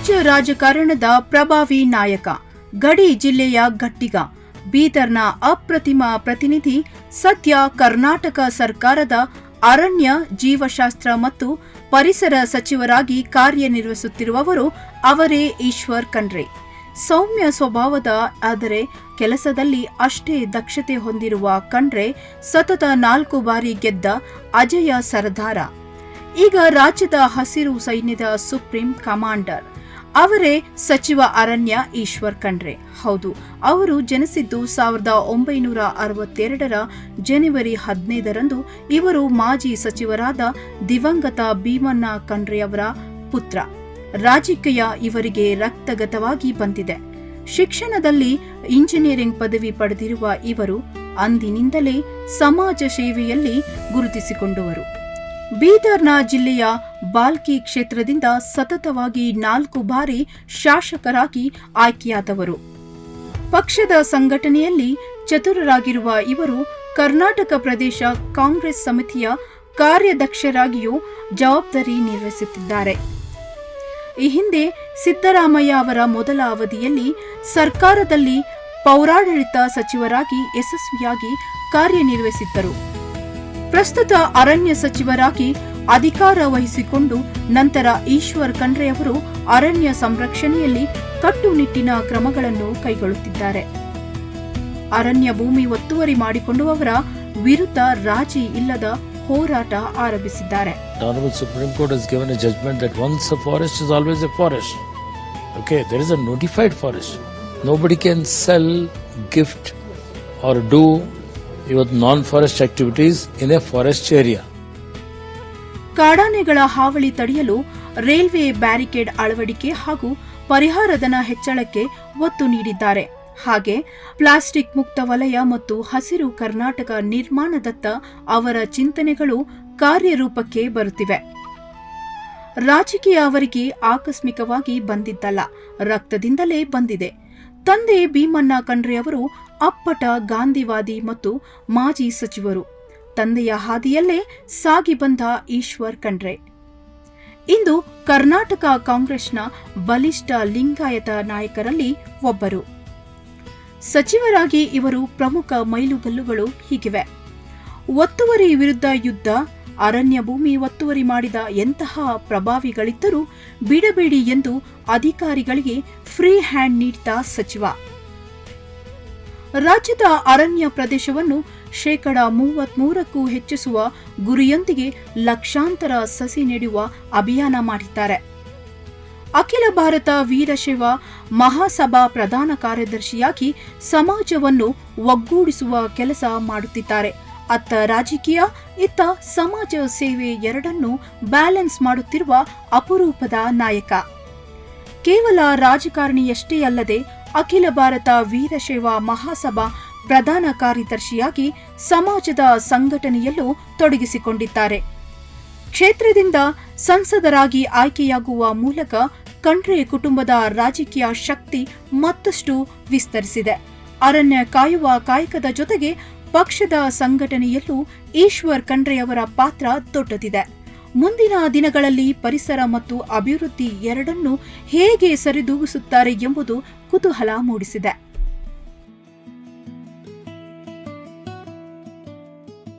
ರಾಜ್ಯ ರಾಜಕಾರಣದ ಪ್ರಭಾವಿ ನಾಯಕ, ಗಡಿ ಜಿಲ್ಲೆಯ ಗಟ್ಟಿಗ, ಬೀದರ್ನ ಅಪ್ರತಿಮ ಪ್ರತಿನಿಧಿ, ಸದ್ಯ ಕರ್ನಾಟಕ ಸರ್ಕಾರದ ಅರಣ್ಯ, ಜೀವಶಾಸ್ತ್ರ ಮತ್ತು ಪರಿಸರ ಸಚಿವರಾಗಿ ಕಾರ್ಯನಿರ್ವಹಿಸುತ್ತಿರುವವರು ಅವರೇ ಈಶ್ವರ್ ಖಂಡ್ರೆ. ಸೌಮ್ಯ ಸ್ವಭಾವದ ಆದರೆ ಕೆಲಸದಲ್ಲಿ ಅಷ್ಟೇ ದಕ್ಷತೆ ಹೊಂದಿರುವ ಖಂಡ್ರೆ ಸತತ 4 ಬಾರಿ ಗೆದ್ದ ಅಜೇಯ ಸರದಾರ. ಈಗ ರಾಜ್ಯದ ಹಸಿರು ಸೈನ್ಯದ ಸುಪ್ರೀಂ ಕಮಾಂಡರ್ ಅವರೇ ಸಚಿವ ಅರಣ್ಯ ಈಶ್ವರ್ ಖಂಡ್ರೆ. ಹೌದು, ಅವರು ಜನಿಸಿದ್ದು 1962ರ ಜನವರಿ 15ರಂದು. ಇವರು ಮಾಜಿ ಸಚಿವರಾದ ದಿವಂಗತ ಭೀಮಣ್ಣ ಖಂಡ್ರೆಯವರ ಪುತ್ರ. ರಾಜಕೀಯ ಇವರಿಗೆ ರಕ್ತಗತವಾಗಿ ಬಂದಿದೆ. ಶಿಕ್ಷಣದಲ್ಲಿ ಇಂಜಿನಿಯರಿಂಗ್ ಪದವಿ ಪಡೆದಿರುವ ಇವರು ಅಂದಿನಿಂದಲೇ ಸಮಾಜ ಸೇವೆಯಲ್ಲಿ ಗುರುತಿಸಿಕೊಂಡವರು. ಬೀದರ್ನ ಜಿಲ್ಲೆಯ ಬಾಲ್ಕಿ ಕ್ಷೇತ್ರದಿಂದ ಸತತವಾಗಿ 4 ಬಾರಿ ಶಾಸಕರಾಗಿ ಆಯ್ಕೆಯಾದವರು. ಪಕ್ಷದ ಸಂಘಟನೆಯಲ್ಲಿ ಚತುರರಾಗಿರುವ ಇವರು ಕರ್ನಾಟಕ ಪ್ರದೇಶ ಕಾಂಗ್ರೆಸ್ ಸಮಿತಿಯ ಕಾರ್ಯಾಧ್ಯಕ್ಷರಾಗಿಯೂ ಜವಾಬ್ದಾರಿ ನಿರ್ವಹಿಸುತ್ತಿದ್ದಾರೆ. ಈ ಹಿಂದೆ ಸಿದ್ದರಾಮಯ್ಯ ಅವರ ಮೊದಲ ಅವಧಿಯಲ್ಲಿ ಸರ್ಕಾರದಲ್ಲಿ ಪೌರಾಡಳಿತ ಸಚಿವರಾಗಿ ಯಶಸ್ವಿಯಾಗಿ ಕಾರ್ಯನಿರ್ವಹಿಸಿದ್ದರು. ಪ್ರಸ್ತುತ ಅರಣ್ಯ ಸಚಿವರಾಗಿ ಅಧಿಕಾರ ವಹಿಸಿಕೊಂಡು ನಂತರ ಈಶ್ವರ್ ಖಂಡ್ರೆ ಅವರು ಅರಣ್ಯ ಸಂರಕ್ಷಣೆಯಲ್ಲಿ ಕಟ್ಟುನಿಟ್ಟಿನ ಕ್ರಮಗಳನ್ನು ಕೈಗೊಳ್ಳುತ್ತಿದ್ದಾರೆ. ಅರಣ್ಯ ಭೂಮಿ ಒತ್ತುವರಿ ಮಾಡಿಕೊಂಡವರ ವಿರುದ್ಧ ರಾಜಿ ಇಲ್ಲದ ಹೋರಾಟ ಆರಂಭಿಸಿದ್ದಾರೆ. The Honorable Supreme Court has given a judgment that once a forest is always a forest. Okay, there is a notified forest. Nobody can sell, gift or do even non-forest activities in a forest area. ಕಾಡಾನೆಗಳ ಹಾವಳಿ ತಡೆಯಲು railway barricade ಅಳವಡಿಕೆ ಹಾಗೂ ಪರಿಹಾರಧನ ಹೆಚ್ಚಳಕ್ಕೆ ಒತ್ತು ನೀಡಿದ್ದಾರೆ. ಹಾಗೆ plastic ಮುಕ್ತ ವಲಯ ಮತ್ತು ಹಸಿರು ಕರ್ನಾಟಕ ನಿರ್ಮಾಣದತ್ತ ಅವರ ಚಿಂತನೆಗಳು ಕಾರ್ಯರೂಪಕ್ಕೆ ಬರುತ್ತಿವೆ. ರಾಜಕೀಯ ಅವರಿಗೆ ಆಕಸ್ಮಿಕವಾಗಿ ಬಂದಿದ್ದಲ್ಲ, ರಕ್ತದಿಂದಲೇ ಬಂದಿದೆ. ತಂದೆ ಭೀಮಣ್ಣ ಖಂಡ್ರೆ ಅವರು ಅಪ್ಪಟ ಗಾಂಧಿವಾದಿ ಮತ್ತು ಮಾಜಿ ಸಚಿವರು. ತಂದೆಯ ಹಾದಿಯಲ್ಲೇ ಸಾಗಿ ಬಂದ ಈಶ್ವರ್ ಖಂಡ್ರೆ ಇಂದು ಕರ್ನಾಟಕ ಕಾಂಗ್ರೆಸ್ನ ಬಲಿಷ್ಠ ಲಿಂಗಾಯತ ನಾಯಕರಲ್ಲಿ ಒಬ್ಬರು. ಸಚಿವರಾಗಿ ಇವರು ಪ್ರಮುಖ ಮೈಲುಗಲ್ಲುಗಳು ಹೀಗಿವೆ. ಒತ್ತುವರಿ ವಿರುದ್ಧ ಯುದ್ಧ, ಅರಣ್ಯ ಭೂಮಿ ಒತ್ತುವರಿ ಮಾಡಿದ ಎಂತಹ ಪ್ರಭಾವಿಗಳಿದ್ದರೂ ಬಿಡಬೇಡಿ ಎಂದು ಅಧಿಕಾರಿಗಳಿಗೆ ಫ್ರೀ ಹ್ಯಾಂಡ್ ನೀಡಿದ ಸಚಿವ. ರಾಜ್ಯದ ಅರಣ್ಯ ಪ್ರದೇಶವನ್ನು 33%ಕ್ಕೂ ಹೆಚ್ಚಿಸುವ ಗುರಿಯೊಂದಿಗೆ ಲಕ್ಷಾಂತರ ಸಸಿ ನೆಡುವ ಅಭಿಯಾನ ಮಾಡಿದ್ದಾರೆ. ಅಖಿಲ ಭಾರತ ವೀರಶೈವ ಮಹಾಸಭಾ ಪ್ರಧಾನ ಕಾರ್ಯದರ್ಶಿಯಾಗಿ ಸಮಾಜವನ್ನು ಒಗ್ಗೂಡಿಸುವ ಕೆಲಸ ಮಾಡುತ್ತಿದ್ದಾರೆ. ಅತ್ತ ರಾಜಕೀಯ, ಇತ್ತ ಸಮಾಜ ಸೇವೆ ಎರಡನ್ನೂ ಬ್ಯಾಲೆನ್ಸ್ ಮಾಡುತ್ತಿರುವ ಅಪರೂಪದ ನಾಯಕ. ಕೇವಲ ರಾಜಕಾರಣಿಯಷ್ಟೇ ಅಲ್ಲದೆ ಅಖಿಲ ಭಾರತ ವೀರಶೈವ ಮಹಾಸಭಾ ಪ್ರಧಾನ ಕಾರ್ಯದರ್ಶಿಯಾಗಿ ಸಮಾಜದ ಸಂಘಟನೆಯಲ್ಲೂ ತೊಡಗಿಸಿಕೊಂಡಿದ್ದಾರೆ. ಕ್ಷೇತ್ರದಿಂದ ಸಂಸದರಾಗಿ ಆಯ್ಕೆಯಾಗುವ ಮೂಲಕ ಖಂಡ್ರೆ ಕುಟುಂಬದ ರಾಜಕೀಯ ಶಕ್ತಿ ಮತ್ತಷ್ಟು ವಿಸ್ತರಿಸಿದೆ. ಅರಣ್ಯ ಕಾಯುವ ಕಾಯಕದ ಜೊತೆಗೆ ಪಕ್ಷದ ಸಂಘಟನೆಯಲ್ಲೂ ಈಶ್ವರ್ ಖಂಡ್ರೆಯವರ ಪಾತ್ರ ದೊಡ್ಡದಿದೆ. ಮುಂದಿನ ದಿನಗಳಲ್ಲಿ ಪರಿಸರ ಮತ್ತು ಅಭಿವೃದ್ಧಿ ಎರಡನ್ನೂ ಹೇಗೆ ಸರಿದೂಗಿಸುತ್ತಾರೆ ಎಂಬುದು ಕುತೂಹಲ ಮೂಡಿಸಿದೆ.